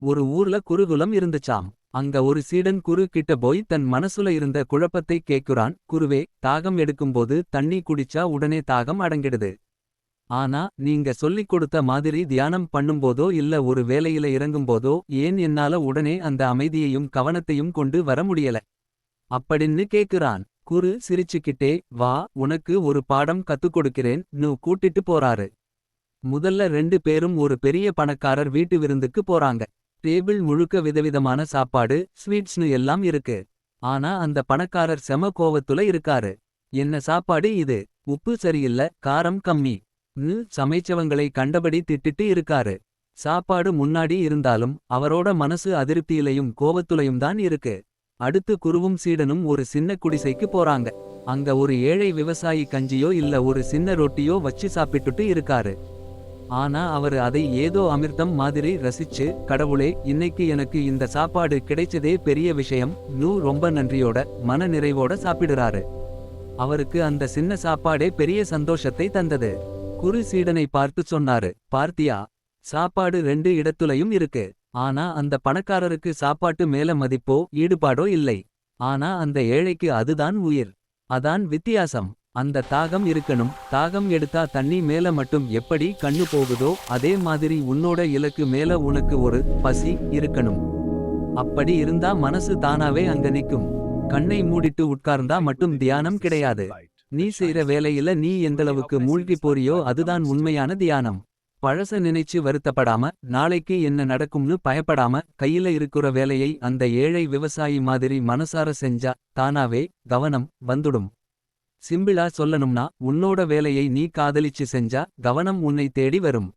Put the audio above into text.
ஒரு ஊர்ல குருகுலம் இருந்துச்சாம். அங்க ஒரு சீடன் குரு கிட்ட போய் தன் மனசுல இருந்த குழப்பத்தை கேக்குறான். குருவே, தாகம் எடுக்கும்போது தண்ணி குடிச்சா உடனே தாகம் அடங்கிடுது. ஆனா நீங்க சொல்லிக் கொடுத்த மாதிரி தியானம் பண்ணும்போதோ இல்ல ஒரு வேலையில இறங்கும்போதோ ஏன் என்னால உடனே அந்த அமைதியையும் கவனத்தையும் கொண்டு வர முடியல. அப்படின்னு கேக்குறான். குரு சிரிச்சுக்கிட்டே, வா, உனக்கு ஒரு பாடம் கத்துக் கொடுக்கிறேன் னு கூட்டிட்டு போறாரு. முதல்ல ரெண்டு பேரும் ஒரு பெரிய பணக்காரர் வீட்டு விருந்துக்கு போறாங்க. டேபிள் முழுக்க விதவிதமான சாப்பாடு, ஸ்வீட்ஸ்னு எல்லாம் இருக்கு. ஆனா அந்த பணக்காரர் செம கோவத்துல இருக்காரு. என்ன சாப்பாடு இது? உப்பு சரியில்ல, காரம் கம்மி னு சமைச்சவங்களை கண்டபடி திட்டிட்டு இருக்காரு. சாப்பாடு முன்னாடி இருந்தாலும் அவரோட மனசு அதிருப்தியிலையும் கோவத்துலையும் தான் இருக்கு. அடுத்து குருவும் சீடனும் ஒரு சின்ன குடிசைக்கு போறாங்க. அங்க ஒரு ஏழை விவசாயி கஞ்சியோ இல்ல ஒரு சின்ன ரொட்டியோ வச்சு சாப்பிட்டுட்டு இருக்காரு. ஆனா அவரு அதை ஏதோ அமிர்தம் மாதிரி ரசிச்சு, கடவுளே, இன்னைக்கு எனக்கு இந்த சாப்பாடு கிடைச்சதே பெரிய விஷயம் னு ரொம்ப நன்றியோட மன நிறைவோட சாப்பிடுறாரு. அவருக்கு அந்த சின்ன சாப்பாடே பெரிய சந்தோஷத்தை தந்தது. குரு சீடனை பார்த்து சொன்னாரு, பார்த்தியா, சாப்பாடு ரெண்டு இடத்துலயும் இருக்கு. ஆனா அந்த பணக்காரருக்கு சாப்பாட்டு மேல மதிப்போ ஈடுபாடோ இல்லை. ஆனா அந்த ஏழைக்கு அதுதான் உயிர். அதான் வித்தியாசம். அந்த தாகம் இருக்கணும். தாகம் எடுத்தா தண்ணி மேல மட்டும் எப்படி கண்ணு போகுதோ அதே மாதிரி உன்னோட இலக்கு மேல உனக்கு ஒரு பசி இருக்கணும். அப்படி இருந்தா மனசு தானாவே அங்க நிக்கும். கண்ணை மூடிட்டு உட்கார்ந்தா மட்டும் தியானம் கிடையாது. நீ செய்ற வேலையில நீ எந்தளவுக்கு மூழ்கி போறியோ அதுதான் உண்மையான தியானம். பழச நினைச்சு வருத்தப்படாம, நாளைக்கு என்ன நடக்கும்னு பயப்படாம கையில இருக்கிற வேலையை அந்த ஏழை விவசாயி மாதிரி மனசார செஞ்சா தானாவே கவனம் வந்துடும். சிம்பிளா சொல்லணும்னா, உன்னோட வேலையை நீ காதலிச்சு செஞ்சா கவனம் உன்னை தேடி வரும்.